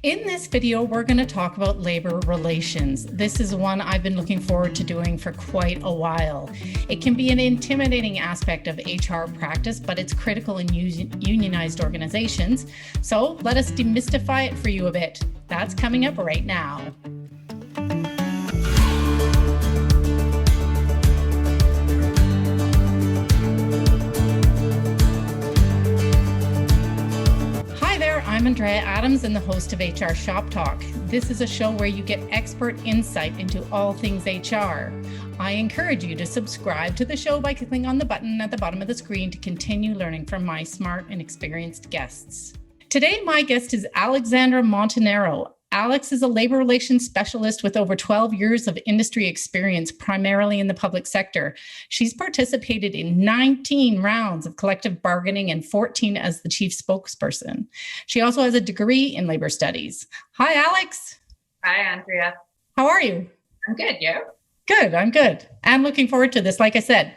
In this video, we're going to talk about labor relations. This is one I've been looking forward to doing for quite a while. It can be an intimidating aspect of HR practice, but it's critical in unionized organizations. So let us demystify it for you a bit. That's coming up right now. I'm Andrea Adams and the host of HR Shop Talk. This is a show where you get expert insight into all things HR. I encourage you to subscribe to the show by clicking on the button at the bottom of the screen to continue learning from my smart and experienced guests. Today, my guest is Alexandra Montanaro. Alex is a labor relations specialist with over 12 years of industry experience, primarily in the public sector. She's participated in 19 rounds of collective bargaining and 14 as the chief spokesperson. She also has a degree in labor studies. Hi, Alex. Hi, Andrea. How are you? I'm good. You? Good. I'm good. I'm looking forward to this, like I said.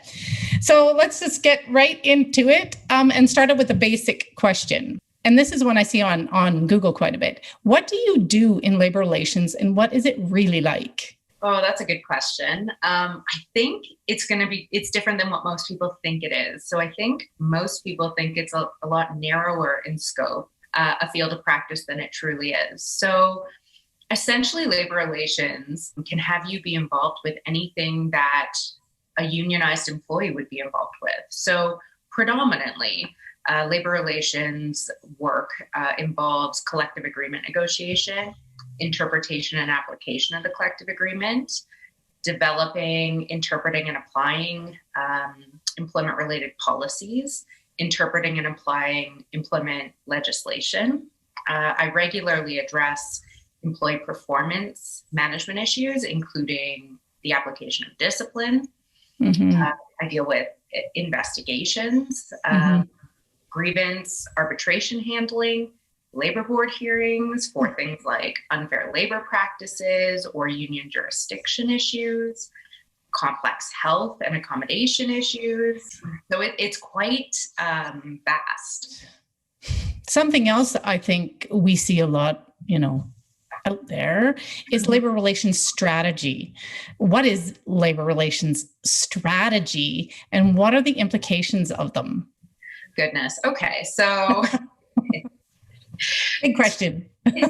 So let's just get right into it and start out with a basic question. And this is one I see on Google quite a bit. What do you do in labor relations and what is it really like? Oh, that's a good question. I think it's different than what most people think it is. So I think most people think it's a lot narrower in scope, a field of practice than it truly is. So essentially, labor relations can have you be involved with anything that a unionized employee would be involved with. So predominantly, labor relations work involves collective agreement negotiation, interpretation and application of the collective agreement, developing, interpreting, and applying employment-related policies, interpreting and applying employment legislation. I regularly address employee performance management issues, including the application of discipline. I deal with investigations, grievance, arbitration handling, labor board hearings for things like unfair labor practices or union jurisdiction issues, complex health and accommodation issues. So it's quite vast. Something else I think we see a lot, out there is labor relations strategy. What is labor relations strategy and what are the implications of them? Goodness. Okay. So big question. Yeah,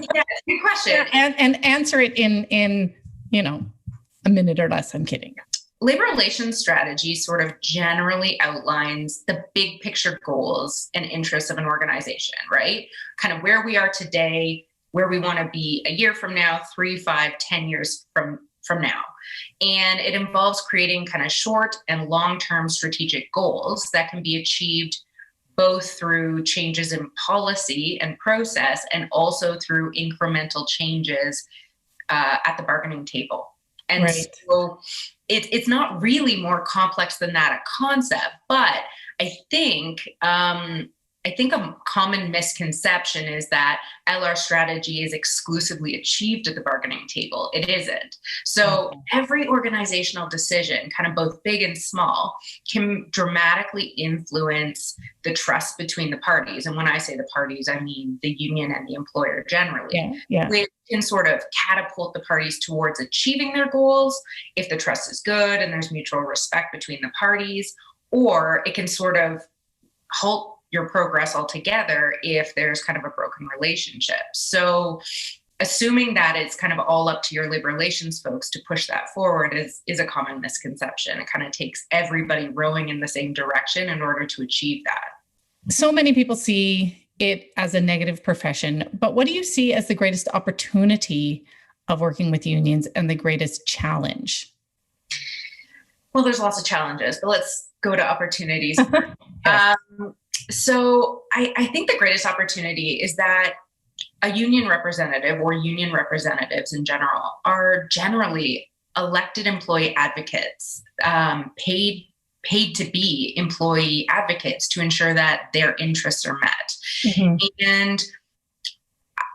good question. And answer it in a minute or less. I'm kidding. Labor relations strategy sort of generally outlines the big picture goals and interests of an organization, right? Kind of where we are today, where we want to be a year from now, 3, 5, 10 years from now. And it involves creating kind of short and long-term strategic goals that can be achieved both through changes in policy and process and also through incremental changes at the bargaining table. And right. So it's not really more complex than that, a concept, but I think a common misconception is that LR strategy is exclusively achieved at the bargaining table. It isn't. So every organizational decision, kind of both big and small, can dramatically influence the trust between the parties. And when I say the parties, I mean the union and the employer generally. Which can sort of catapult the parties towards achieving their goals if the trust is good and there's mutual respect between the parties, or it can sort of halt your progress altogether if there's kind of a broken relationship. So assuming that it's kind of all up to your labor relations folks to push that forward is a common misconception. It kind of takes everybody rowing in the same direction in order to achieve that. So many people see it as a negative profession, but what do you see as the greatest opportunity of working with unions and the greatest challenge? Well, there's lots of challenges, but let's go to opportunities. Yes. So I think the greatest opportunity is that a union representative or union representatives in general are generally elected employee advocates, paid to be employee advocates to ensure that their interests are met. And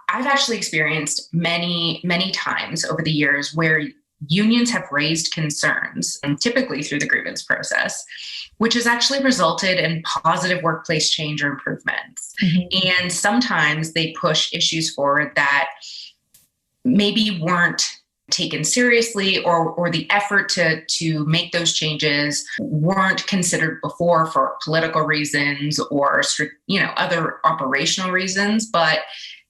I've actually experienced many, many times over the years where unions have raised concerns, and typically through the grievance process, which has actually resulted in positive workplace change or improvements. Mm-hmm. And sometimes they push issues forward that maybe weren't taken seriously, or the effort to make those changes weren't considered before for political reasons or other operational reasons, but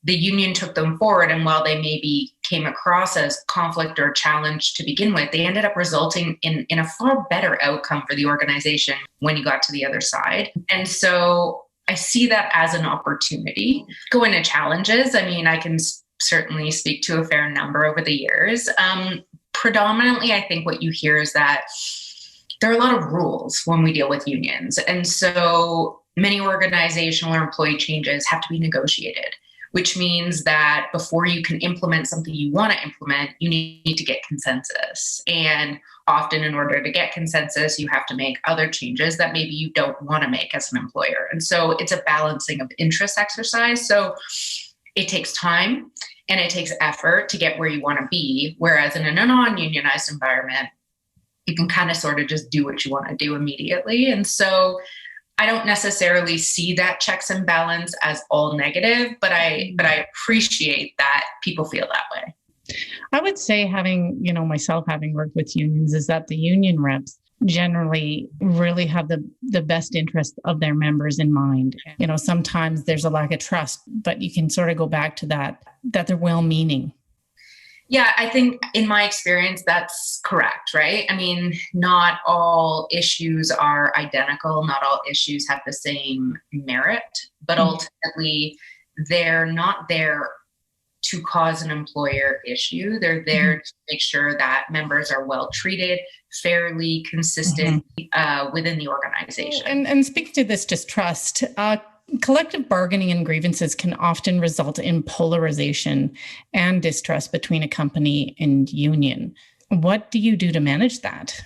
the union took them forward, and while they maybe came across as conflict or challenge to begin with, they ended up resulting in a far better outcome for the organization when you got to the other side. And so I see that as an opportunity. Go into challenges. I mean, I can certainly speak to a fair number over the years. Predominantly, I think what you hear is that there are a lot of rules when we deal with unions. And so many organizational or employee changes have to be negotiated, which means that before you can implement something you want to implement, you need to get consensus. And often in order to get consensus, you have to make other changes that maybe you don't want to make as an employer. And so it's a balancing of interest exercise. So it takes time and it takes effort to get where you want to be. Whereas in a non-unionized environment, you can kind of sort of just do what you want to do immediately. And so I don't necessarily see that checks and balance as all negative, but I appreciate that people feel that way. I would say myself having worked with unions is that the union reps generally really have the best interest of their members in mind. Sometimes there's a lack of trust, but you can sort of go back to that they're well-meaning. Yeah, I think in my experience, that's correct, right? I mean, not all issues are identical. Not all issues have the same merit, but ultimately they're not there to cause an employer issue. They're there to make sure that members are well treated, fairly, consistent within the organization. And speaking to this distrust, collective bargaining and grievances can often result in polarization and distrust between a company and union. What do you do to manage that?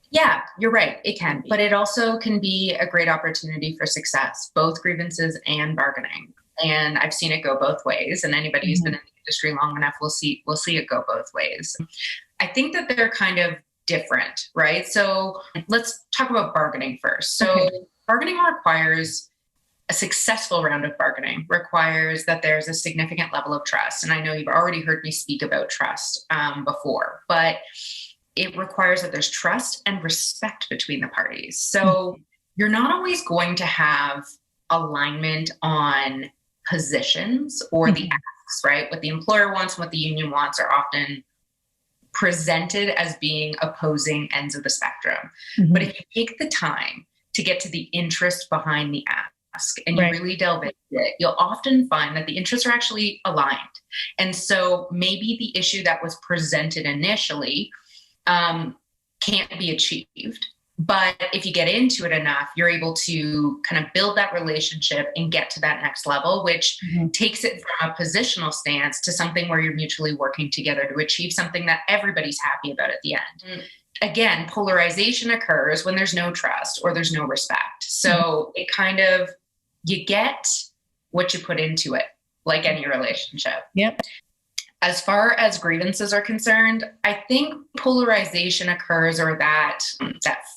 Yeah, you're right. It can, but it also can be a great opportunity for success, both grievances and bargaining. And I've seen it go both ways. And anybody who's been in the industry long enough will see it go both ways. I think that they're kind of different, right? So let's talk about bargaining first. So bargaining requires a successful round of bargaining requires that there's a significant level of trust. And I know you've already heard me speak about trust before, but it requires that there's trust and respect between the parties. So you're not always going to have alignment on positions or the asks, right? What the employer wants and what the union wants are often presented as being opposing ends of the spectrum. But if you take the time to get to the interest behind the ask and you really delve into it, you'll often find that the interests are actually aligned. And so maybe the issue that was presented initially can't be achieved. But if you get into it enough, you're able to kind of build that relationship and get to that next level, which takes it from a positional stance to something where you're mutually working together to achieve something that everybody's happy about at the end. Again, polarization occurs when there's no trust or there's no respect. So it kind of, you get what you put into it, like any relationship. Yep. As far as grievances are concerned, I think polarization occurs, or that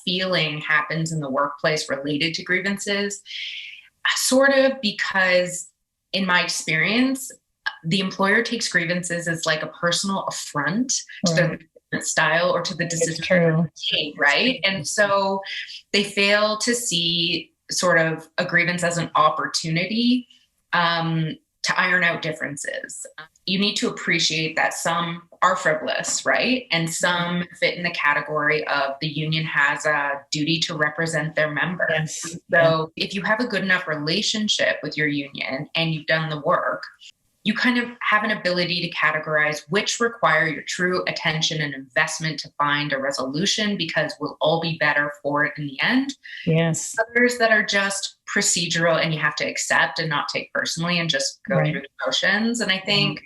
feeling happens in the workplace related to grievances, sort of because in my experience, the employer takes grievances as like a personal affront to their management style or to the decision made, right? And so they fail to see sort of a grievance as an opportunity to iron out differences. You need to appreciate that some are frivolous, right? And some fit in the category of the union has a duty to represent their members. Yes. So if you have a good enough relationship with your union and you've done the work, you kind of have an ability to categorize which require your true attention and investment to find a resolution, because we'll all be better for it in the end. Yes. Others that are just procedural and you have to accept and not take personally and just go through the motions. And I think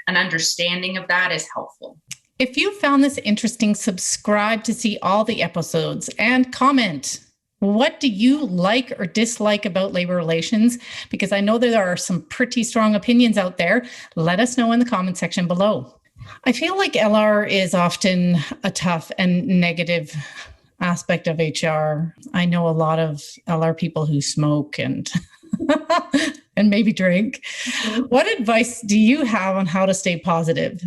an understanding of that is helpful. If you found this interesting, subscribe to see all the episodes and comment. What do you like or dislike about labor relations? Because I know there are some pretty strong opinions out there. Let us know in the comment section below. I feel like LR is often a tough and negative aspect of HR. I know a lot of LR people who smoke and and maybe drink. What advice do you have on how to stay positive?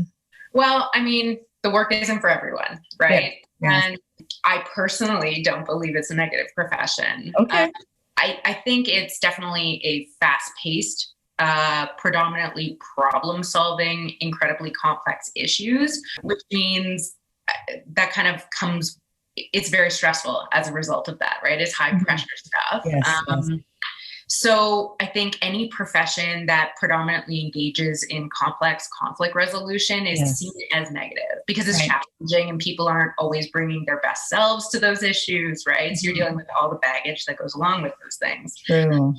Well, I mean, the work isn't for everyone, right? Yeah. And I personally don't believe it's a negative profession. Okay. I think it's definitely a fast-paced, predominantly problem-solving, incredibly complex issues, which means that kind of comes, it's very stressful as a result of that, right? It's high pressure stuff. Yes. So I think any profession that predominantly engages in complex conflict resolution is seen as negative because it's challenging and people aren't always bringing their best selves to those issues, right? So you're dealing with all the baggage that goes along with those things. True.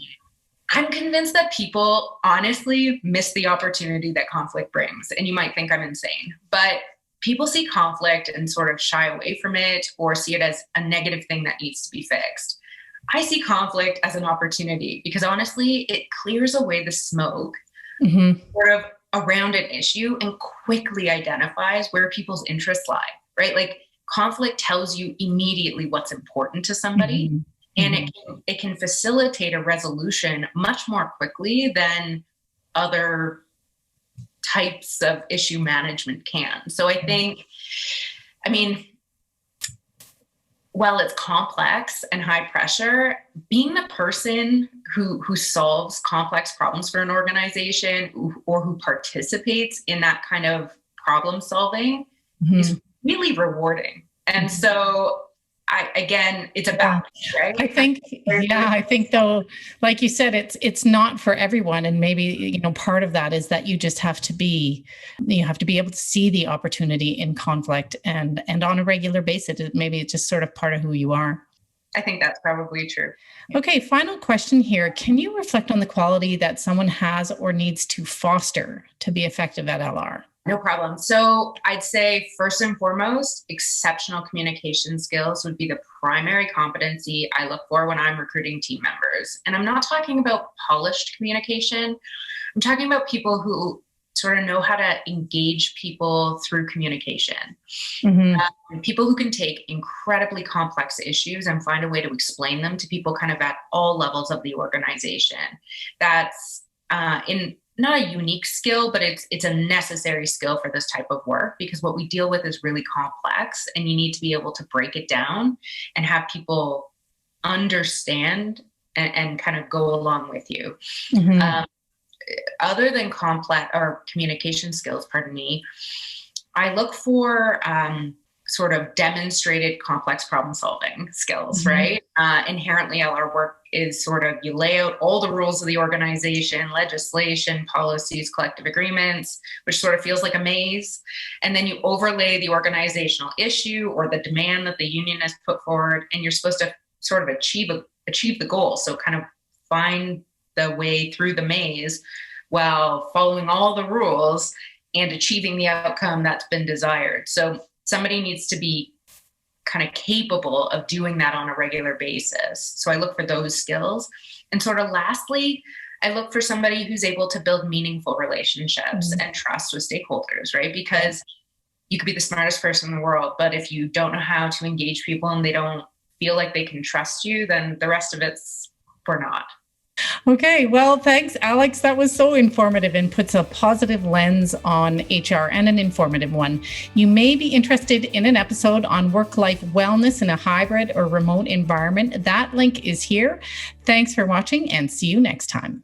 I'm convinced that people honestly miss the opportunity that conflict brings. And you might think I'm insane, but people see conflict and sort of shy away from it or see it as a negative thing that needs to be fixed. I see conflict as an opportunity because honestly, it clears away the smoke sort of around an issue and quickly identifies where people's interests lie, right? Like conflict tells you immediately what's important to somebody and it can facilitate a resolution much more quickly than other types of issue management can. So I think, I mean, while it's complex and high pressure, being the person who solves complex problems for an organization or who participates in that kind of problem solving is really rewarding. And so it's a balance, right? I think though, like you said, it's not for everyone. And maybe, part of that is that you just have to be able to see the opportunity in conflict and on a regular basis. Maybe it's just sort of part of who you are. I think that's probably true. Okay, final question here. Can you reflect on the quality that someone has or needs to foster to be effective at LR? No problem. So I'd say first and foremost, exceptional communication skills would be the primary competency I look for when I'm recruiting team members. And I'm not talking about polished communication. I'm talking about people who sort of know how to engage people through communication. People who can take incredibly complex issues and find a way to explain them to people kind of at all levels of the organization. That's not a unique skill, but it's a necessary skill for this type of work because what we deal with is really complex and you need to be able to break it down and have people understand and kind of go along with you. Other than complex or communication skills, I look for sort of demonstrated complex problem solving skills, right? Inherently, LR work is sort of you lay out all the rules of the organization, legislation, policies, collective agreements, which sort of feels like a maze. And then you overlay the organizational issue or the demand that the union has put forward, and you're supposed to sort of achieve the goal. So kind of find the way through the maze while following all the rules and achieving the outcome that's been desired. So somebody needs to be kind of capable of doing that on a regular basis. So I look for those skills. And sort of lastly, I look for somebody who's able to build meaningful relationships and trust with stakeholders, right? Because you could be the smartest person in the world, but if you don't know how to engage people and they don't feel like they can trust you, then the rest of it's for naught. Okay, well, thanks, Alex. That was so informative and puts a positive lens on HR and an informative one. You may be interested in an episode on work-life wellness in a hybrid or remote environment. That link is here. Thanks for watching and see you next time.